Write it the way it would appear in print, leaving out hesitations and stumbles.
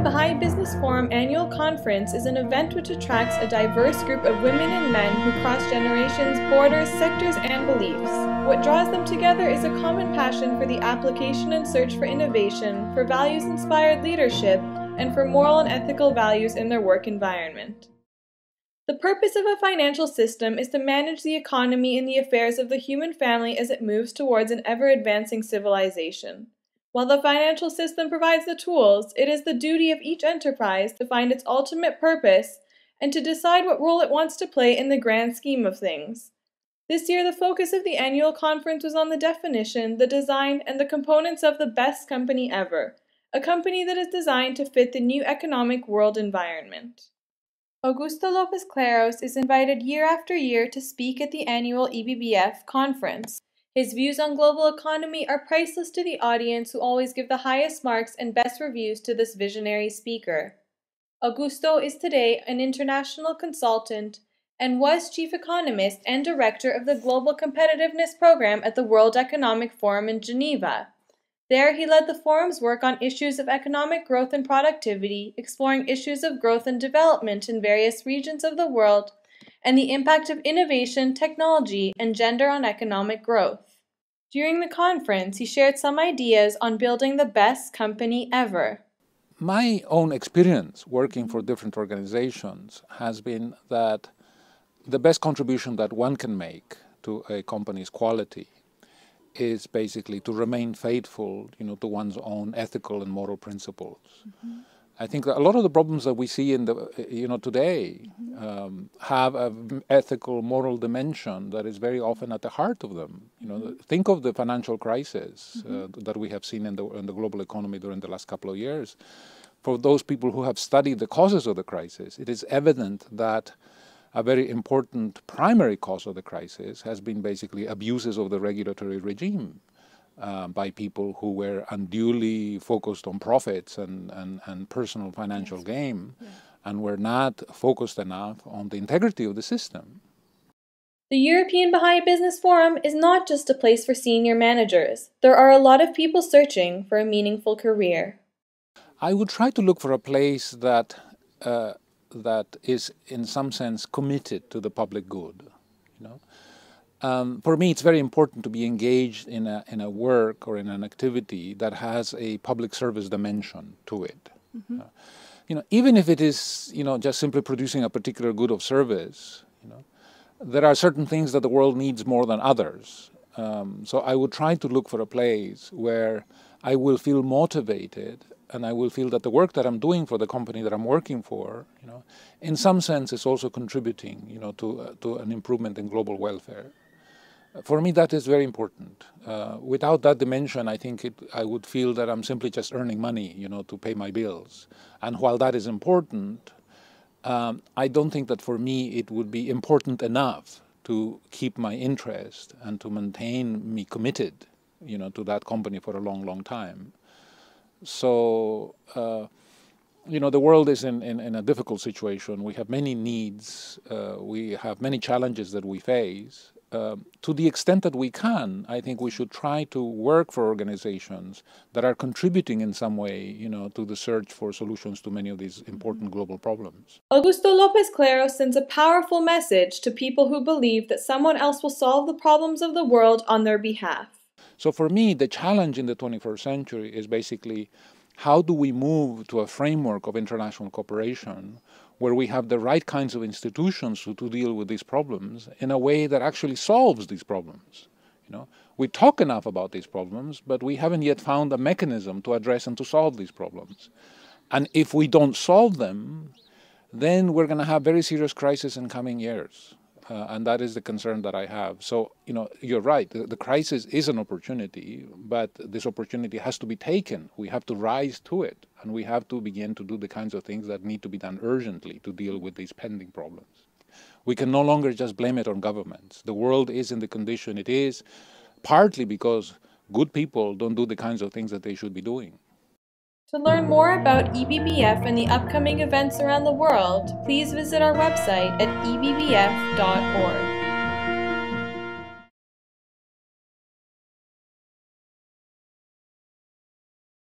Baha'i Business Forum Annual Conference is an event which attracts a diverse group of women and men who cross generations, borders, sectors, and beliefs. What draws them together is a common passion for the application and search for innovation, for values-inspired leadership, and for moral and ethical values in their work environment. The purpose of a financial system is to manage the economy and the affairs of the human family as it moves towards an ever-advancing civilization. While the financial system provides the tools, it is the duty of each enterprise to find its ultimate purpose and to decide what role it wants to play in the grand scheme of things. This year, the focus of the annual conference was on the definition, the design, and the components of the best company ever, a company that is designed to fit the new economic world environment. Augusto Lopez Claros is invited year after year to speak at the annual EBBF conference. His views on global economy are priceless to the audience, who always give the highest marks and best reviews to this visionary speaker. Augusto is today an international consultant and was chief economist and director of the Global Competitiveness Program at the World Economic Forum in Geneva. There, he led the forum's work on issues of economic growth and productivity, exploring issues of growth and development in various regions of the world, and the impact of innovation, technology, and gender on economic growth. During the conference, he shared some ideas on building the best company ever. My own experience working for different organizations has been that the best contribution that one can make to a company's quality is basically to remain faithful, to one's own ethical and moral principles. Mm-hmm. I think that a lot of the problems that we see in the, today have an ethical, moral dimension that is very often at the heart of them. Think of the financial crisis that we have seen in the global economy during the last couple of years. For those people who have studied the causes of the crisis, it is evident that a very important primary cause of the crisis has been basically abuses of the regulatory regime by people who were unduly focused on profits and personal financial gain, and were not focused enough on the integrity of the system. The European Baha'i Business Forum is not just a place for senior managers. There are a lot of people searching for a meaningful career. I would try to look for a place that is, in some sense, committed to the public good. For me, it's very important to be engaged in a work or in an activity that has a public service dimension to it. Mm-hmm. Even if it is, just simply producing a particular good of service, there are certain things that the world needs more than others. So I would try to look for a place where I will feel motivated, and I will feel that the work that I'm doing for the company that I'm working for, in some sense is also contributing, to an improvement in global welfare. For me, that is very important. Without that dimension, I think I would feel that I'm simply just earning money, to pay my bills. And while that is important, I don't think that for me it would be important enough to keep my interest and to maintain me committed, to that company for a long, long time. So, the world is in a difficult situation. We have many needs. We have many challenges that we face. To the extent that we can, I think we should try to work for organizations that are contributing in some way, to the search for solutions to many of these important global problems. Augusto Lopez Claros sends a powerful message to people who believe that someone else will solve the problems of the world on their behalf. So for me, the challenge in the 21st century is basically how do we move to a framework of international cooperation where we have the right kinds of institutions to deal with these problems in a way that actually solves these problems. We talk enough about these problems, but we haven't yet found a mechanism to address and to solve these problems. And if we don't solve them, then we're going to have very serious crises in coming years. And that is the concern that I have. So, you're right, the crisis is an opportunity, but this opportunity has to be taken. We have to rise to it, and we have to begin to do the kinds of things that need to be done urgently to deal with these pending problems. We can no longer just blame it on governments. The world is in the condition it is, partly because good people don't do the kinds of things that they should be doing. To learn more about EBBF and the upcoming events around the world, please visit our website at ebbf.org.